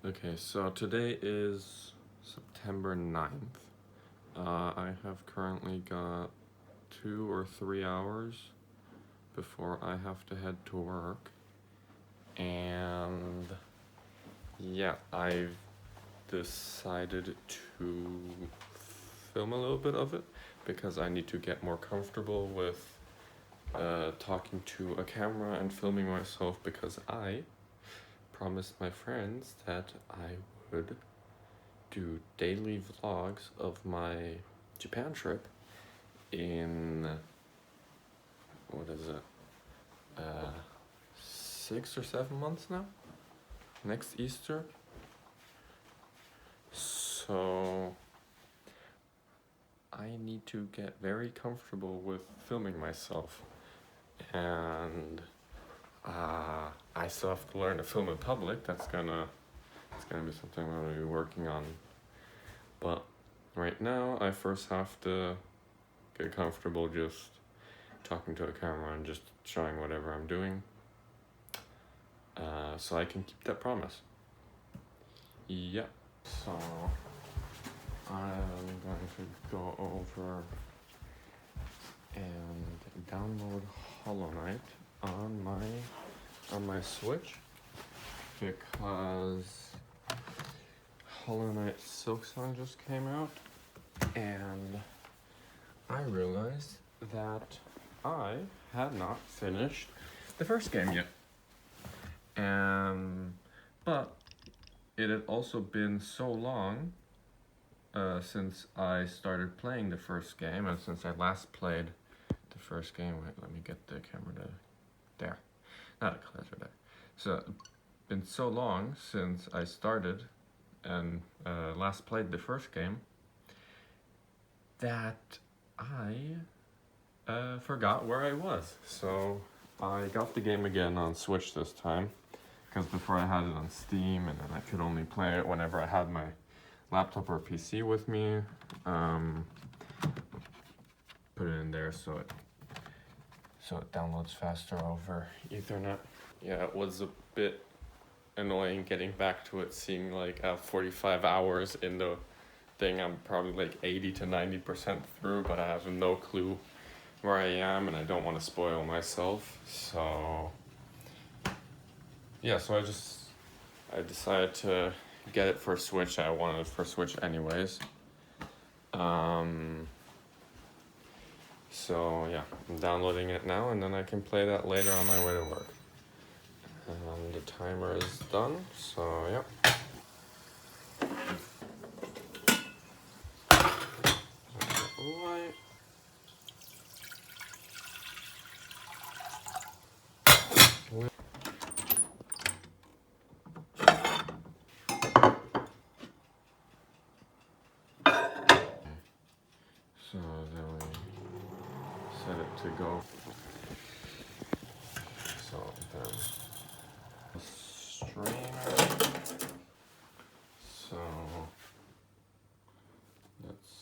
Okay, so today is September 9th. I have currently got 2 or 3 hours before I have to head to work. And yeah, I've decided to film a little bit of it because I need to get more comfortable with talking to a camera and filming myself, because I promised my friends that I would do daily vlogs of my Japan trip in, what is it, 6 or 7 months now, next Easter. So I need to get very comfortable with filming myself, and I still have to learn to film in public. It's gonna be something I'm gonna be working on. But right now, I first have to get comfortable just talking to a camera and just showing whatever I'm doing, so I can keep that promise. Yeah. So I'm going to go over and download Hollow Knight on my Switch, because Hollow Knight Silksong just came out, and I realized that I had not finished the first game yet. But it had also been so long since I started playing the first game, and since I last played the first game. Wait, let me get the camera to there. Not a closer there. So been so long since I started and last played the first game that I forgot where I was. So I got the game again on Switch this time, because before I had it on Steam, and then I could only play it whenever I had my laptop or PC with me. Put it in there so it downloads faster over Ethernet. Yeah, it was a bit annoying getting back to it, seeing like 45 hours in the thing. I'm probably like 80 to 90% through, but I have no clue where I am, and I don't want to spoil myself. So yeah, so I decided to get it for Switch. I wanted it for Switch anyways. So yeah, I'm downloading it now, and then I can play that later on my way to work. And the timer is done, so yeah. Light. So then we set it to go. So then streamer. So let's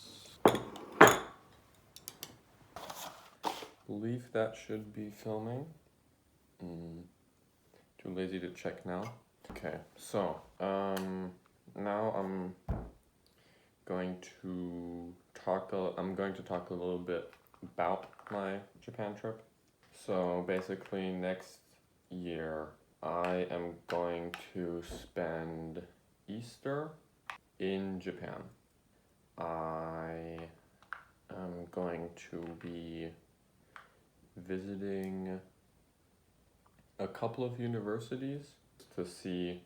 believe that should be filming. Too lazy to check now. Okay, so now I'm going to talk a little bit about my Japan trip. So basically next year I am going to spend Easter in Japan. I am going to be visiting a couple of universities to see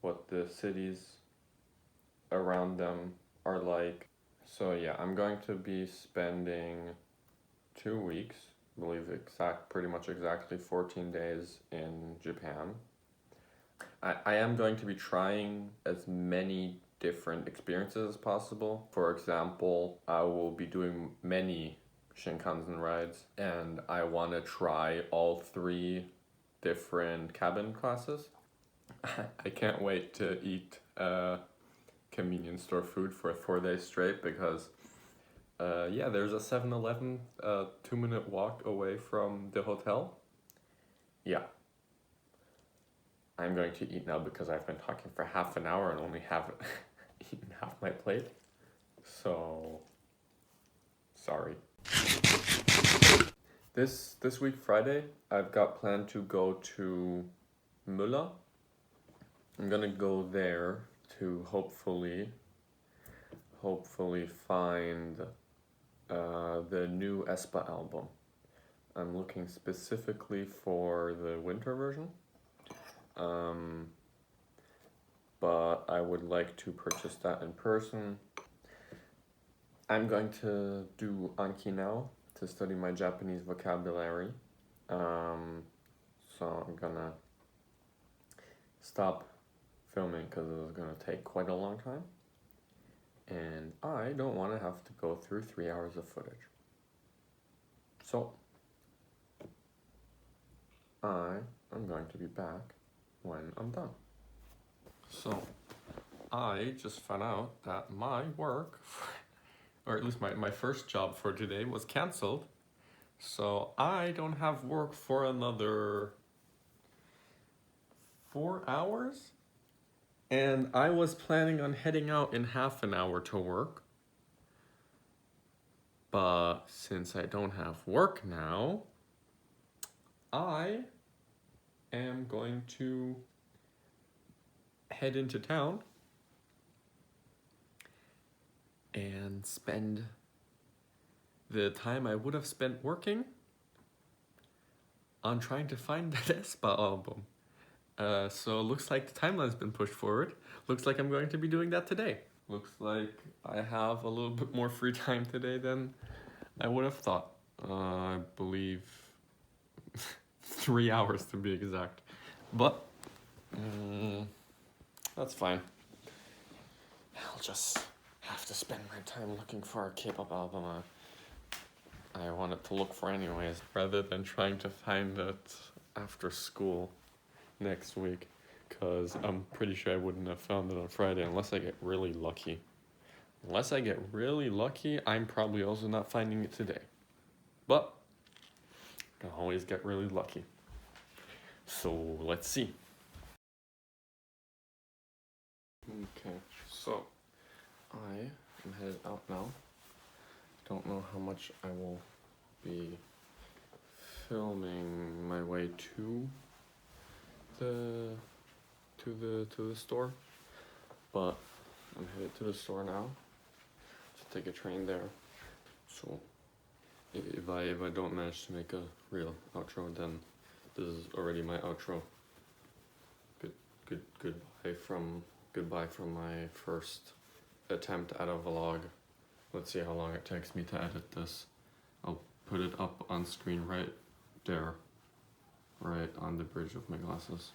what the cities around them are like. So yeah, I'm going to be spending 2 weeks, I believe pretty much exactly 14 days in Japan. I am going to be trying as many different experiences as possible. For example, I will be doing many Shinkansen rides, and I want to try all 3 different cabin classes. I can't wait to eat convenience store food for 4 days straight, because yeah, there's a 7-Eleven 2-minute walk away from the hotel. Yeah. I'm going to eat now because I've been talking for half an hour and only have eaten half my plate. So, sorry. This week, Friday, I've got planned to go to Müller. I'm gonna go there to hopefully find the new aespa album. I'm looking specifically for the winter version. But I would like to purchase that in person. I'm going to do Anki now to study my Japanese vocabulary. So I'm gonna stop filming because it was gonna take quite a long time. And I don't want to have to go through 3 hours of footage. So I am going to be back when I'm done. So I just found out that my work, or at least my first job for today, was canceled. So I don't have work for another 4 hours. And I was planning on heading out in half an hour to work. But since I don't have work now, I am going to head into town and spend the time I would have spent working on trying to find that aespa album. So it looks like the timeline's been pushed forward. Looks like I'm going to be doing that today. Looks like I have a little bit more free time today than I would have thought. I believe 3 hours to be exact. But that's fine. I'll just have to spend my time looking for a K-pop album I wanted to look for anyways, rather than trying to find it after school next week, because I'm pretty sure I wouldn't have found it on Friday unless I get really lucky. Unless I get really lucky, I'm probably also not finding it today. But I can always get really lucky. So let's see. Okay, so I am headed out now. Don't know how much I will be filming my way to the store, but I'm headed to the store now to take a train there. So if I don't manage to make a real outro, then this is already my outro. Goodbye from my first attempt at a vlog. Let's see how long it takes me to edit this. I'll put it up on screen right there, right on the bridge of my glasses.